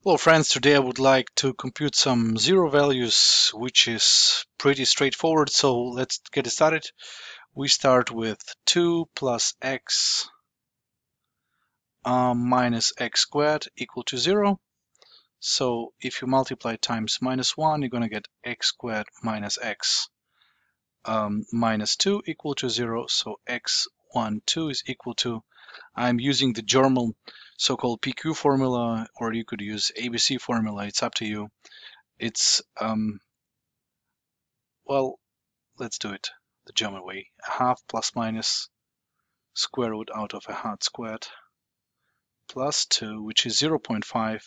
Well, friends, today I would like to compute some zero values, which is pretty straightforward. So let's get it started. We start with 2 plus x minus x squared equal to 0. So if you multiply times minus 1, you're going to get x squared minus x minus 2 equal to 0. So x1, 2 is equal to, I'm using the German so-called PQ formula, or you could use ABC formula. It's up to you. It's, well, let's do it the German way. A half plus minus square root out of a half squared plus 2, which is 0.5,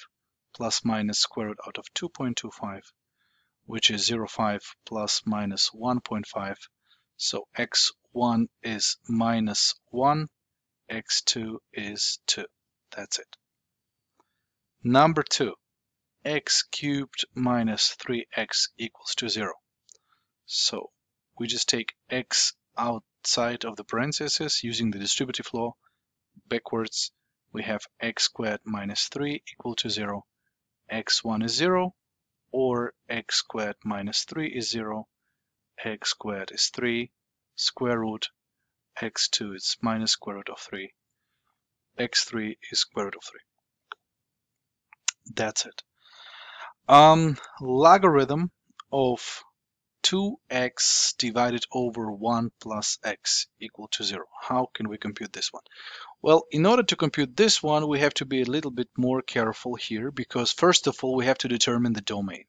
plus minus square root out of 2.25, which is 0.5 plus minus 1.5. So x1 is minus 1, x2 is 2. That's it. Number 2, x cubed minus 3x equals to 0. So we just take x outside of the parentheses using the distributive law. Backwards, we have x squared minus 3 equal to 0. x1 is 0, or x squared minus 3 is 0. X squared is 3. Square root x2 is minus square root of 3. x3 is square root of 3. That's it. Logarithm of 2x divided over 1 plus x equal to 0. How can we compute this one? Well, in order to compute this one, we have to be a little bit more careful here, because first of all, we have to determine the domain.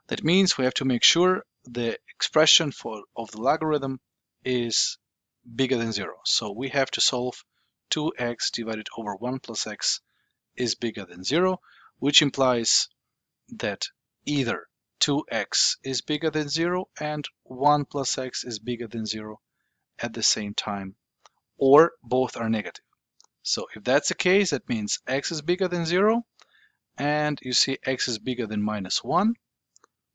That means we have to make sure the expression of the logarithm is bigger than 0. So we have to solve 2x divided over 1 plus x is bigger than 0, which implies that either 2x is bigger than 0 and 1 plus x is bigger than 0 at the same time, or both are negative. So if that's the case, that means x is bigger than 0, and you see x is bigger than minus 1,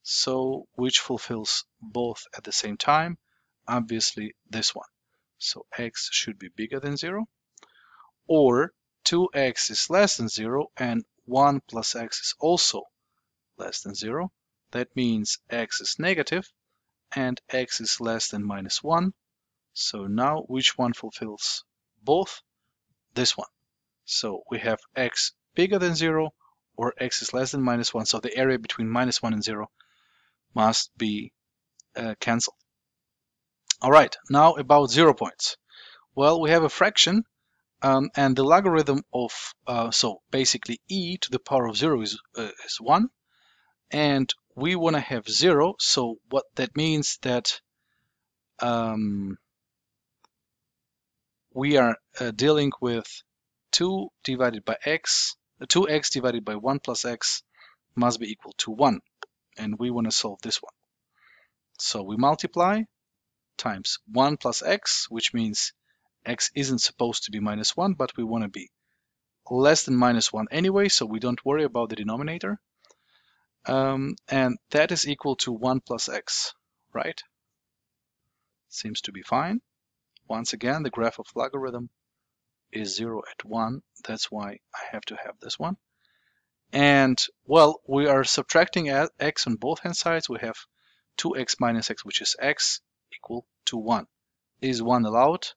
so which fulfills both at the same time? Obviously this one. So x should be bigger than 0, or 2x is less than 0 and 1 plus x is also less than 0. That means x is negative and x is less than minus 1. So now which one fulfills both? This one. So we have x bigger than 0 or x is less than minus 1. So the area between minus 1 and 0 must be cancelled. All right, now about 0 points. Well, we have a fraction, and the logarithm of, so basically e to the power of 0 is 1. And we want to have 0, so what that means that we are dealing with 2 divided by x, 2x divided by 1 plus x must be equal to 1, and we want to solve this one. So we multiply times 1 plus x, which means x isn't supposed to be minus 1, but we want to be less than minus 1 anyway, so we don't worry about the denominator. And that is equal to 1 plus x, right? Seems to be fine. Once again, the graph of logarithm is 0 at 1. That's why I have to have this one. And, well, we are subtracting x on both hand sides. We have 2x minus x, which is x, equal to 1. Is 1 allowed?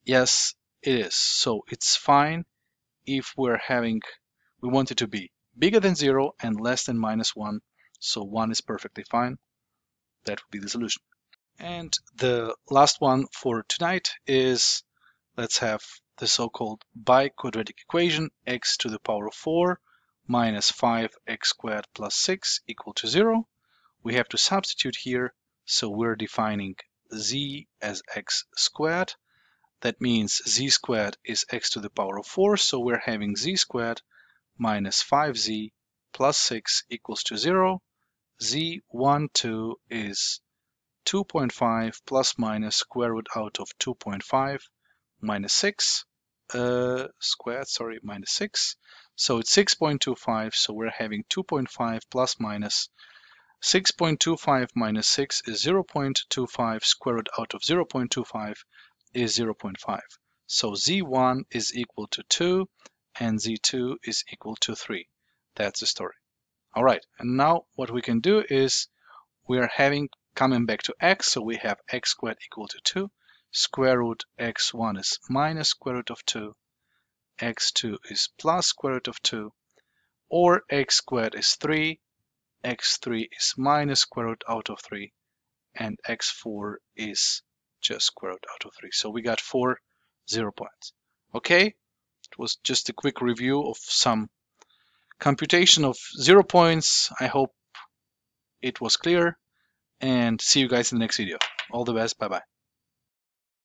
Yes, it is. So it's fine if we want it to be bigger than 0 and less than minus 1. So 1 is perfectly fine. That would be the solution. And the last one for tonight is, let's have the so-called biquadratic equation, x to the power of 4 minus 5x squared plus 6 equal to 0. We have to substitute here, so we're defining z as x squared. That means z squared is x to the power of 4, so we're having z squared minus 5z plus 6 equals to 0. z1, 2 is 2.5 plus minus square root out of 2.5 minus 6 squared, sorry, minus 6. So it's 6.25, so we're having 2.5 plus minus 6.25 minus 6 is 0.25, square root out of 0.25 is 0.5. So z1 is equal to 2 and z2 is equal to 3. That's the story. All right, and now what we can do is we are coming back to x, so we have x squared equal to 2. Square root x1 is minus square root of 2. x2 is plus square root of 2. Or x squared is 3. x3 is minus square root out of 3. And x4 is just square root out of 3. So we got 4 0 points. Okay, it was just a quick review of some computation of 0 points. I hope it was clear, and see you guys in the next video. All the best. Bye bye.